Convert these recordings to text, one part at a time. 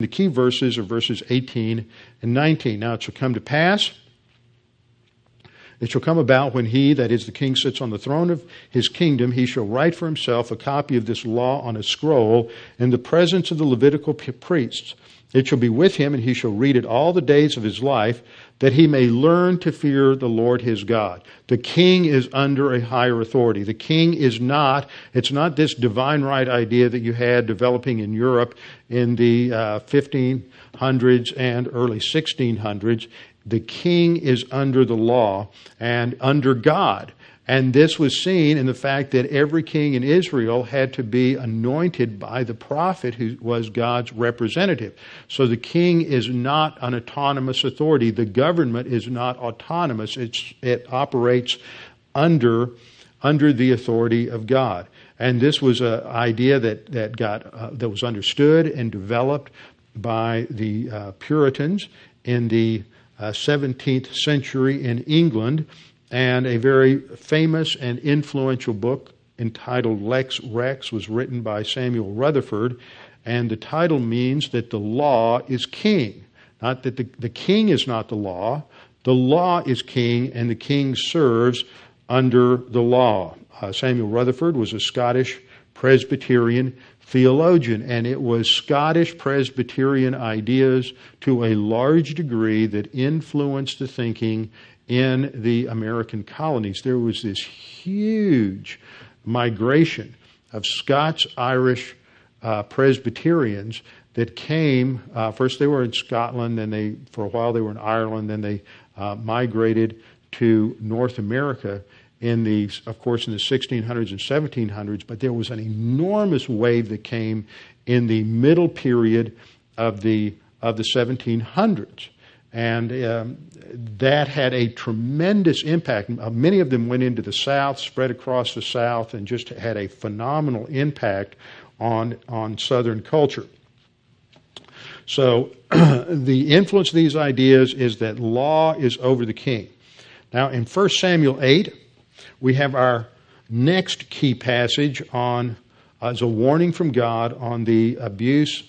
The key verses are verses 18 and 19. Now it shall come to pass, it shall come about when he, that is the king, sits on the throne of his kingdom, he shall write for himself a copy of this law on a scroll in the presence of the Levitical priests. It shall be with him, and he shall read it all the days of his life, that he may learn to fear the Lord his God. The king is under a higher authority. The king is not, it's not this divine right idea that you had developing in Europe in the 1500s and early 1600s. The king is under the law and under God. And this was seen in the fact that every king in Israel had to be anointed by the prophet who was God's representative. So the king is not an autonomous authority. The government is not autonomous. It operates under the authority of God. And this was an idea that was understood and developed by the Puritans in the 17th century in England. And a very famous and influential book entitled Lex Rex was written by Samuel Rutherford. And the title means that the law is king. Not that the king is not the law is king, and the king serves under the law. Samuel Rutherford was a Scottish Presbyterian theologian, and it was Scottish Presbyterian ideas to a large degree that influenced the thinking in the American colonies. There was this huge migration of Scots-Irish Presbyterians that came. First they were in Scotland, then for a while they were in Ireland, then they migrated to North America of course in the 1600s and 1700s, but there was an enormous wave that came in the middle period of the 1700s. And that had a tremendous impact. Many of them went into the South, spread across the South, and just had a phenomenal impact on Southern culture. So the influence of these ideas is that law is over the king. Now in 1 Samuel 8, we have our next key passage as a warning from God on the abuse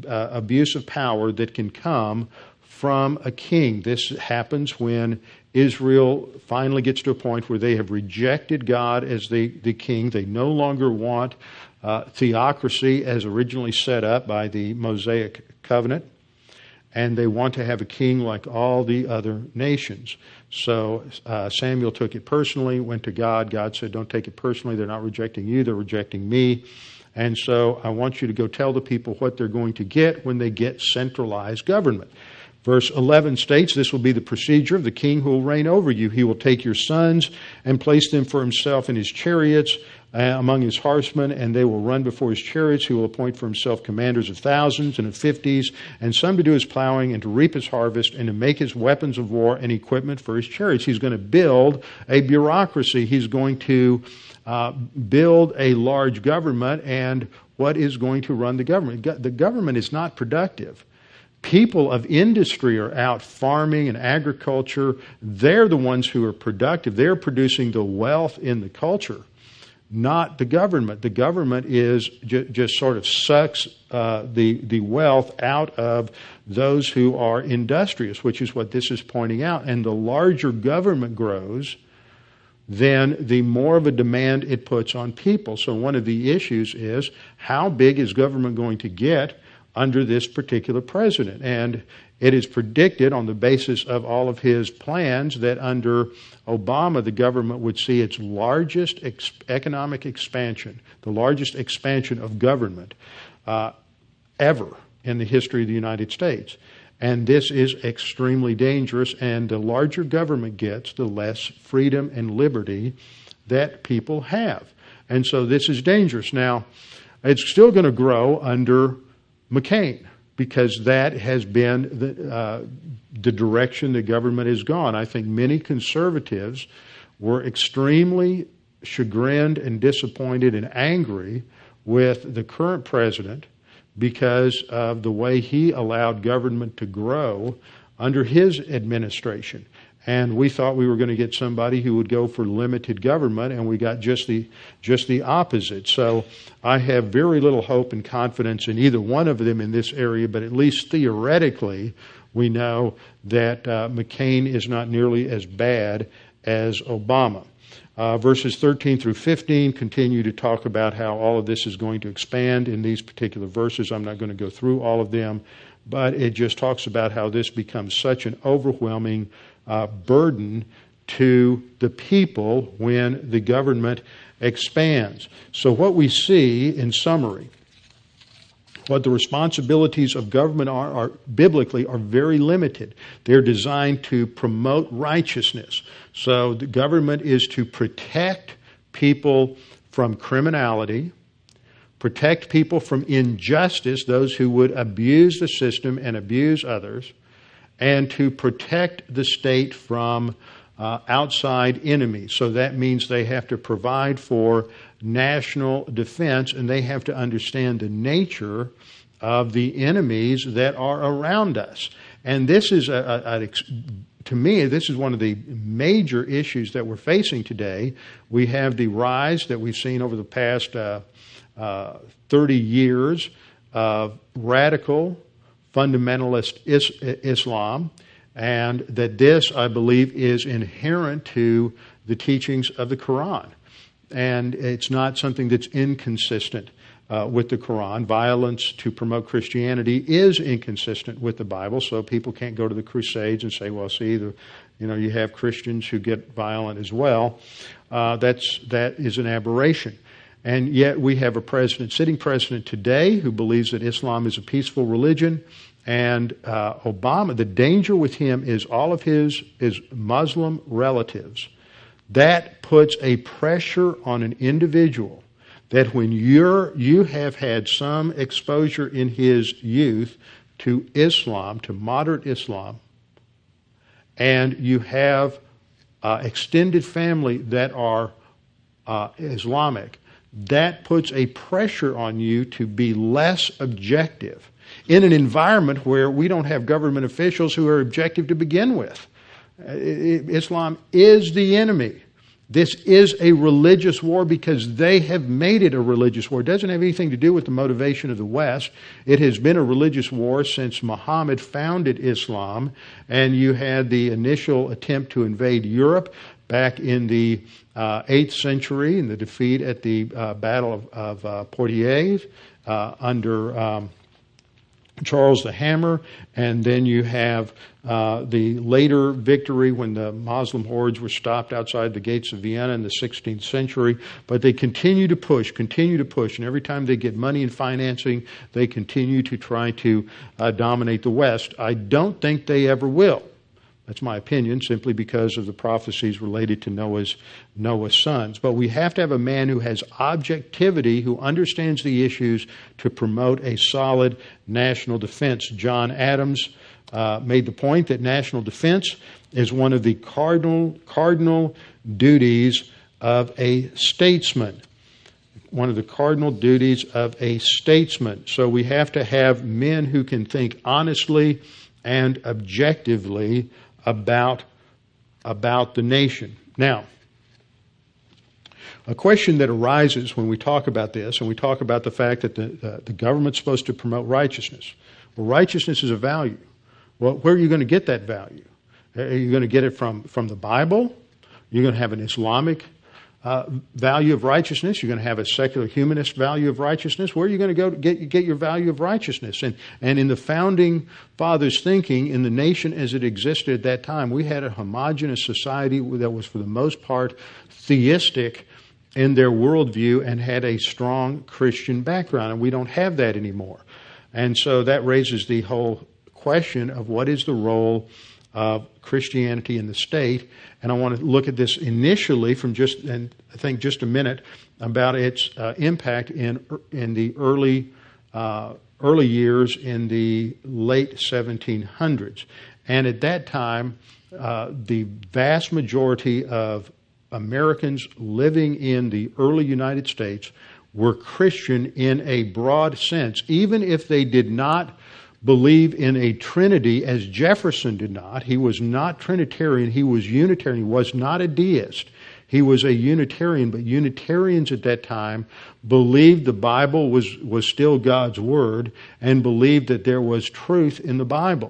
of power that can come from a king. This happens when Israel finally gets to a point where they have rejected God as the king. They no longer want theocracy as originally set up by the Mosaic covenant, and they want to have a king like all the other nations. So Samuel took it personally, went to God. God said, don't take it personally. They're not rejecting you, they're rejecting me. And so I want you to go tell the people what they're going to get when they get centralized government. Verse 11 states, this will be the procedure of the king who will reign over you. He will take your sons and place them for himself in his chariots among his horsemen, and they will run before his chariots. He will appoint for himself commanders of thousands and of 50s, and some to do his plowing and to reap his harvest and to make his weapons of war and equipment for his chariots. He's going to build a bureaucracy. He's going to build a large government. And what is going to run the government? The government is not productive. People of industry are out farming and agriculture. They're the ones who are productive. They're producing the wealth in the culture, not the government. The government is just sort of sucks the wealth out of those who are industrious, which is what this is pointing out. And the larger government grows, then the more of a demand it puts on people. So one of the issues is, how big is government going to get under this particular president? And it is predicted on the basis of all of his plans that under Obama, the government would see its largest economic expansion, the largest expansion of government ever in the history of the United States. And this is extremely dangerous, and the larger government gets, the less freedom and liberty that people have. And so this is dangerous. Now, it's still going to grow under McCain, because that has been the direction the government has gone. I think many conservatives were extremely chagrined and disappointed and angry with the current president because of the way he allowed government to grow under his administration. And we thought we were going to get somebody who would go for limited government, and we got just the opposite. So I have very little hope and confidence in either one of them in this area, but at least theoretically, we know that McCain is not nearly as bad as Obama. Verses 13 through 15 continue to talk about how all of this is going to expand in these particular verses. I'm not going to go through all of them, but it just talks about how this becomes such an overwhelming burden to the people when the government expands. So what we see in summary, what the responsibilities of government are biblically are very limited. They're designed to promote righteousness. So the government is to protect people from criminality, protect people from injustice, those who would abuse the system and abuse others, and to protect the state from outside enemies. So that means they have to provide for national defense, and they have to understand the nature of the enemies that are around us. And this is, to me, this is one of the major issues that we're facing today. We have the rise that we've seen over the past 30 years of radical fundamentalist Islam, and that this, I believe, is inherent to the teachings of the Quran. And it's not something that's inconsistent with the Quran. Violence to promote Christianity is inconsistent with the Bible, so people can't go to the Crusades and say, well, see, you have Christians who get violent as well. That is an aberration. And yet we have a sitting president today who believes that Islam is a peaceful religion. And Obama, the danger with him is all of his Muslim relatives. That puts a pressure on an individual that when you have had some exposure in his youth to Islam, to moderate Islam, and you have extended family that are Islamic, that puts a pressure on you to be less objective in an environment where we don't have government officials who are objective to begin with. Islam is the enemy. This is a religious war because they have made it a religious war. It doesn't have anything to do with the motivation of the West. It has been a religious war since Muhammad founded Islam, and you had the initial attempt to invade Europe back in the 8th century in the defeat at the Battle of Poitiers under Charles the Hammer, and then you have the later victory when the Muslim hordes were stopped outside the gates of Vienna in the 16th century. But they continue to push, and every time they get money and financing, they continue to try to dominate the West. I don't think they ever will. That's my opinion, simply because of the prophecies related to Noah's sons. But we have to have a man who has objectivity, who understands the issues to promote a solid national defense. John Adams made the point that national defense is one of the cardinal duties of a statesman. One of the cardinal duties of a statesman. So we have to have men who can think honestly and objectively about the nation. Now, a question that arises when we talk about this, and we talk about the fact that the government's supposed to promote righteousness. Well, righteousness is a value. Well, where are you going to get that value? Are you going to get it from the Bible? You're going to have an Islamic value of righteousness. You're going to have a secular humanist value of righteousness. Where are you going to go to get your value of righteousness? And in the founding fathers' thinking, in the nation as it existed at that time, we had a homogeneous society that was for the most part theistic in their worldview and had a strong Christian background. And we don't have that anymore. And so that raises the whole question of what is the role of Christianity in the state. And I want to look at this initially from just a minute about its impact in the early years in the late 1700s. And at that time, the vast majority of Americans living in the early United States were Christian in a broad sense, even if they did not believe in a Trinity as Jefferson did not. He was not Trinitarian. He was Unitarian. He was not a deist. He was a Unitarian, but Unitarians at that time believed the Bible was still God's Word and believed that there was truth in the Bible.